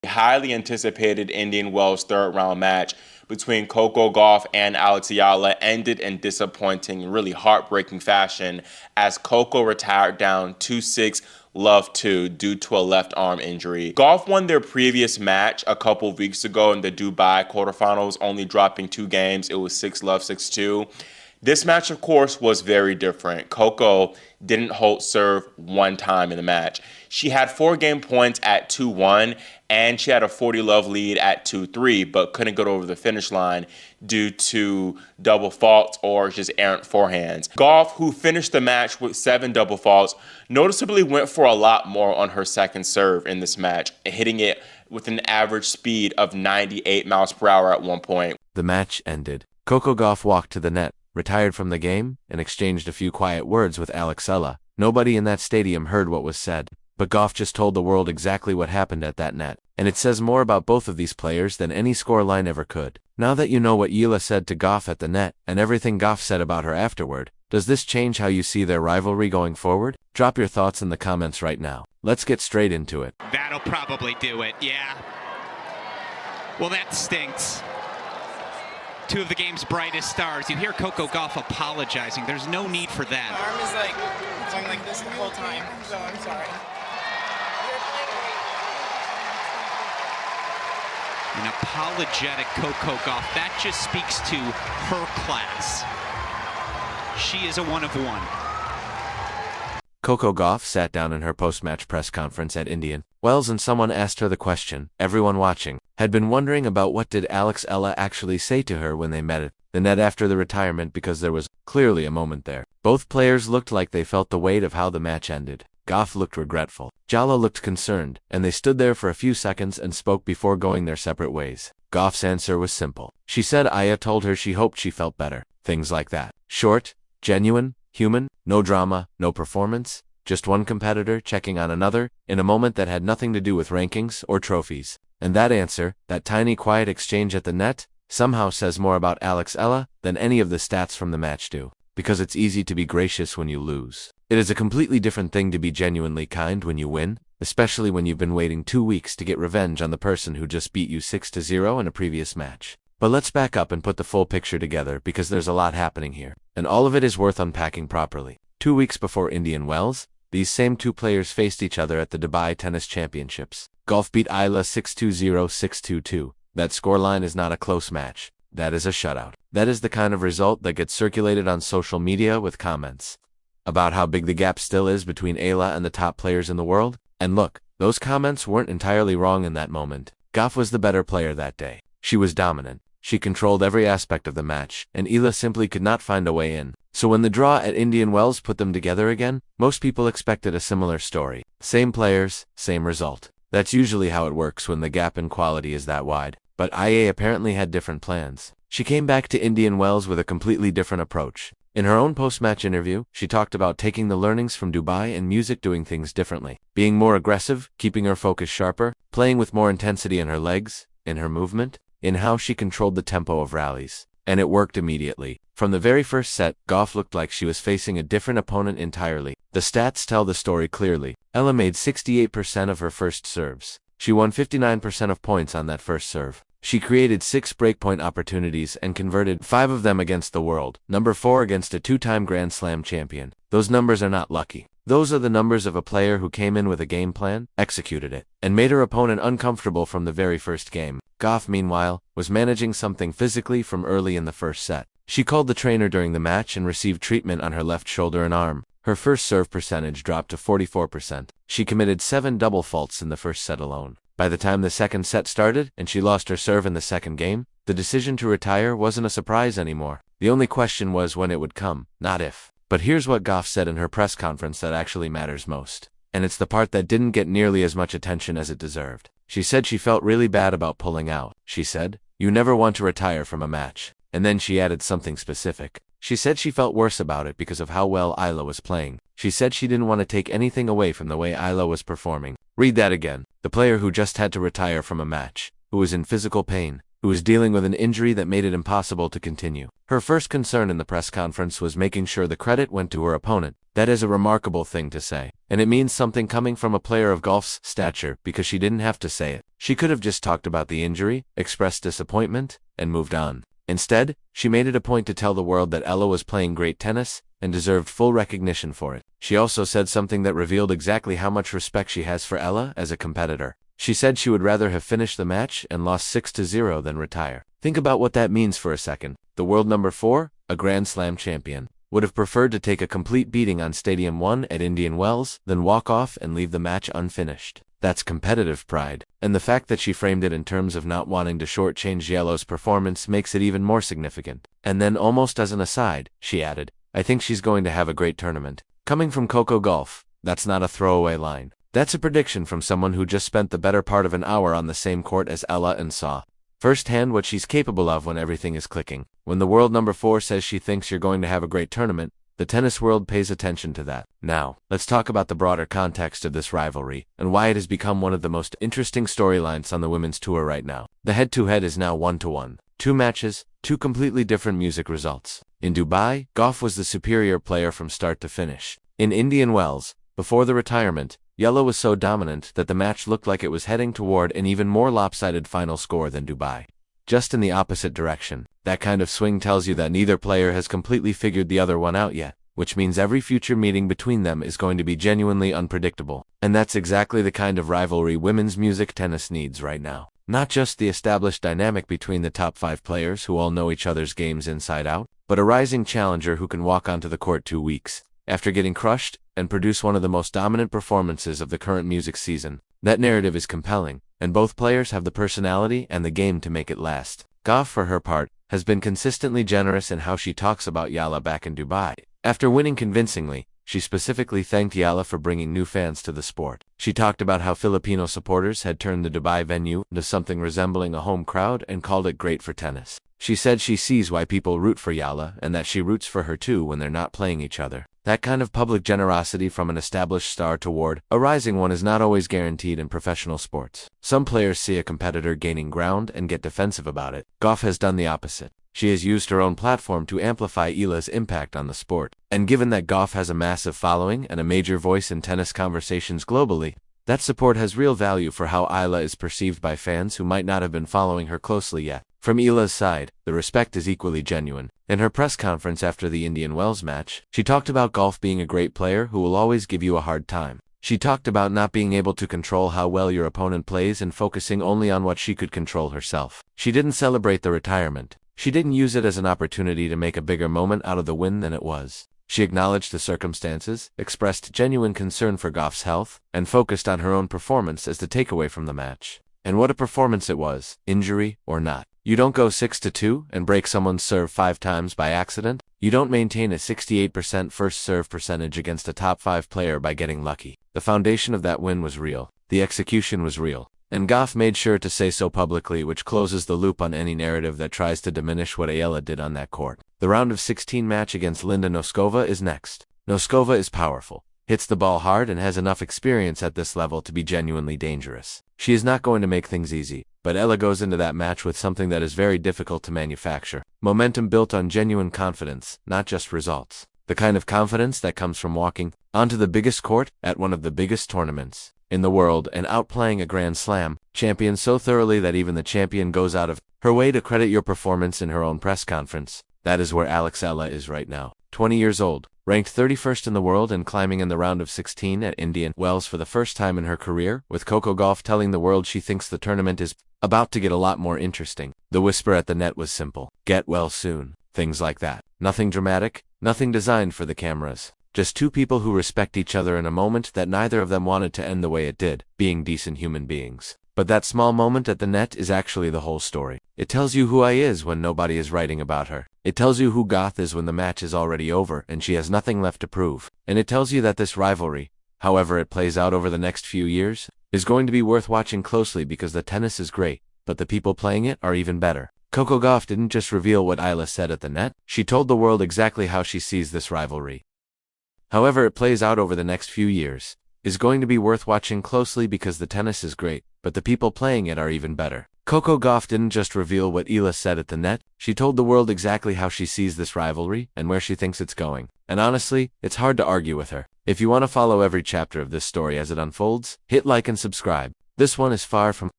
Highly anticipated Indian Wells third round match between Coco Gauff and Alex Eala ended in disappointing, really heartbreaking fashion as Coco retired down 2-6 love 2 due to a left arm injury. Gauff won their previous match a couple weeks ago in the Dubai quarterfinals, only dropping 2 games. It was 6 love 6-2. This match, of course, was very different. Coco didn't hold serve one time in the match. She had 4 game points at 2-1, and she had a 40-love lead at 2-3, but couldn't get over the finish line due to double faults or just errant forehands. Gauff, who finished the match with 7 double faults, noticeably went for a lot more on her second serve in this match, hitting it with an average speed of 98 miles per hour at one point. The match ended. Coco Gauff walked to the net, retired from the game, and exchanged a few quiet words with Alex Eala. Nobody in that stadium heard what was said, but Gauff just told the world exactly what happened at that net, and it says more about both of these players than any scoreline ever could. Now that you know what Eala said to Gauff at the net, and everything Gauff said about her afterward, does this change how you see their rivalry going forward? Drop your thoughts in the comments right now. Let's get straight into it. That'll probably do it, yeah. Well, that stinks. 2 of the game's brightest stars. You hear Coco Gauff apologizing. There's no need for that. My arm is like going like this the whole time, so I'm sorry. An apologetic Coco Gauff. That just speaks to her class. She is a one of one. Coco Gauff sat down in her post-match press conference at Indian Wells and someone asked her the question everyone watching had been wondering about: what did Alex Eala actually say to her when they met at the net after the retirement, because there was clearly a moment there. Both players looked like they felt the weight of how the match ended. Gauff looked regretful. Eala looked concerned, and they stood there for a few seconds and spoke before going their separate ways. Gauff's answer was simple. She said Aya told her she hoped she felt better. Things like that. Short, genuine, human, no drama, no performance, just one competitor checking on another, in a moment that had nothing to do with rankings or trophies. And that answer, that tiny quiet exchange at the net, somehow says more about Alex Eala than any of the stats from the match do. Because it's easy to be gracious when you lose. It is a completely different thing to be genuinely kind when you win, especially when you've been waiting 2 weeks to get revenge on the person who just beat you 6-0 in a previous match. But let's back up and put the full picture together, because there's a lot happening here, and all of it is worth unpacking properly. 2 weeks before Indian Wells, these same 2 players faced each other at the Dubai Tennis Championships. Gauff beat Eala 6-2-0, 6-2-2. That scoreline is not a close match. That is a shutout. That is the kind of result that gets circulated on social media with comments about how big the gap still is between Eala and the top players in the world. And look, those comments weren't entirely wrong in that moment. Gauff was the better player that day. She was dominant. She controlled every aspect of the match, and Eala simply could not find a way in. So when the draw at Indian Wells put them together again, most people expected a similar story. Same players, same result. That's usually how it works when the gap in quality is that wide. But IA apparently had different plans. She came back to Indian Wells with a completely different approach. In her own post-match interview, she talked about taking the learnings from Dubai and music, doing things differently, being more aggressive, keeping her focus sharper, playing with more intensity in her legs, in her movement, in how she controlled the tempo of rallies. And it worked immediately. From the very first set, Gauff looked like she was facing a different opponent entirely. The stats tell the story clearly. Eala made 68% of her first serves. She won 59% of points on that first serve. She created 6 breakpoint opportunities and converted 5 of them against the world, number 4 against a 2-time Grand Slam champion. Those numbers are not lucky. Those are the numbers of a player who came in with a game plan, executed it, and made her opponent uncomfortable from the very first game. Gauff, meanwhile, was managing something physically from early in the first set. She called the trainer during the match and received treatment on her left shoulder and arm. Her first serve percentage dropped to 44%. She committed 7 double faults in the first set alone. By the time the second set started and she lost her serve in the second game, the decision to retire wasn't a surprise anymore. The only question was when it would come, not if. But here's what Gauff said in her press conference that actually matters most. And it's the part that didn't get nearly as much attention as it deserved. She said she felt really bad about pulling out. She said, "You never want to retire from a match." And then she added something specific. She said she felt worse about it because of how well Eala was playing. She said she didn't want to take anything away from the way Eala was performing. Read that again. The player who just had to retire from a match, who was in physical pain, who was dealing with an injury that made it impossible to continue. Her first concern in the press conference was making sure the credit went to her opponent. That is a remarkable thing to say, and it means something coming from a player of golf's stature because she didn't have to say it. She could have just talked about the injury, expressed disappointment, and moved on. Instead, she made it a point to tell the world that Ella was playing great tennis and deserved full recognition for it. She also said something that revealed exactly how much respect she has for Ella as a competitor. She said she would rather have finished the match and lost 6-0 than retire. Think about what that means for a second. The world number 4, a Grand Slam champion, would have preferred to take a complete beating on Stadium 1 at Indian Wells than walk off and leave the match unfinished. That's competitive pride, and the fact that she framed it in terms of not wanting to shortchange Yellow's performance makes it even more significant. And then, almost as an aside, she added, "I think she's going to have a great tournament." Coming from Coco Gauff, that's not a throwaway line. That's a prediction from someone who just spent the better part of an hour on the same court as Ella and saw firsthand what she's capable of when everything is clicking. When the world number 4 says she thinks you're going to have a great tournament, the tennis world pays attention to that. Now, let's talk about the broader context of this rivalry and why it has become one of the most interesting storylines on the women's tour right now. The head-to-head is now 1-1. 2 matches, 2 completely different music results. In Dubai, Gauff was the superior player from start to finish. In Indian Wells, before the retirement, Yellow was so dominant that the match looked like it was heading toward an even more lopsided final score than Dubai. Just in the opposite direction. That kind of swing tells you that neither player has completely figured the other one out yet, which means every future meeting between them is going to be genuinely unpredictable. And that's exactly the kind of rivalry women's music tennis needs right now. Not just the established dynamic between the top 5 players who all know each other's games inside out, but a rising challenger who can walk onto the court 2 weeks after getting crushed and produce one of the most dominant performances of the current music season. That narrative is compelling, and both players have the personality and the game to make it last. Gauff, for her part, has been consistently generous in how she talks about Yala back in Dubai. After winning convincingly, she specifically thanked Yala for bringing new fans to the sport. She talked about how Filipino supporters had turned the Dubai venue into something resembling a home crowd and called it great for tennis. She said she sees why people root for Yala and that she roots for her too when they're not playing each other. That kind of public generosity from an established star toward a rising one is not always guaranteed in professional sports. Some players see a competitor gaining ground and get defensive about it. Gauff has done the opposite. She has used her own platform to amplify Eala's impact on the sport. And given that Gauff has a massive following and a major voice in tennis conversations globally, that support has real value for how Eala is perceived by fans who might not have been following her closely yet. From Eala's side, the respect is equally genuine. In her press conference after the Indian Wells match, she talked about Gauff being a great player who will always give you a hard time. She talked about not being able to control how well your opponent plays and focusing only on what she could control herself. She didn't celebrate the retirement. She didn't use it as an opportunity to make a bigger moment out of the win than it was. She acknowledged the circumstances, expressed genuine concern for Gauff's health, and focused on her own performance as the takeaway from the match. And what a performance it was, injury or not. You don't go 6-2 and break someone's serve 5 times by accident. You don't maintain a 68% first serve percentage against a top 5 player by getting lucky. The foundation of that win was real. The execution was real. And Gauff made sure to say so publicly, which closes the loop on any narrative that tries to diminish what Eala did on that court. The round of 16 match against Linda Noskova is next. Noskova is powerful, hits the ball hard, and has enough experience at this level to be genuinely dangerous. She is not going to make things easy, but Eala goes into that match with something that is very difficult to manufacture. Momentum built on genuine confidence, not just results. The kind of confidence that comes from walking onto the biggest court at one of the biggest tournaments in the world and outplaying a Grand Slam champion so thoroughly that even the champion goes out of her way to credit your performance in her own press conference. That is where Alex Eala is right now. 20 years old, ranked 31st in the world and climbing in the round of 16 at Indian Wells for the first time in her career, with Coco Gauff telling the world she thinks the tournament is about to get a lot more interesting. The whisper at the net was simple: get well soon. Things like that. Nothing dramatic, nothing designed for the cameras. Just 2 people who respect each other in a moment that neither of them wanted to end the way it did, being decent human beings. But that small moment at the net is actually the whole story. It tells you who I is when nobody is writing about her. It tells you who Gauff is when the match is already over and she has nothing left to prove. And it tells you that this rivalry, however it plays out over the next few years, is going to be worth watching closely because the tennis is great, but the people playing it are even better. Coco Gauff didn't just reveal what Eala said at the net, she told the world exactly how she sees this rivalry. However it plays out over the next few years, is going to be worth watching closely because the tennis is great, but the people playing it are even better. Coco Gauff didn't just reveal what Eala said at the net, she told the world exactly how she sees this rivalry and where she thinks it's going. And honestly, it's hard to argue with her. If you want to follow every chapter of this story as it unfolds, hit like and subscribe. This one is far from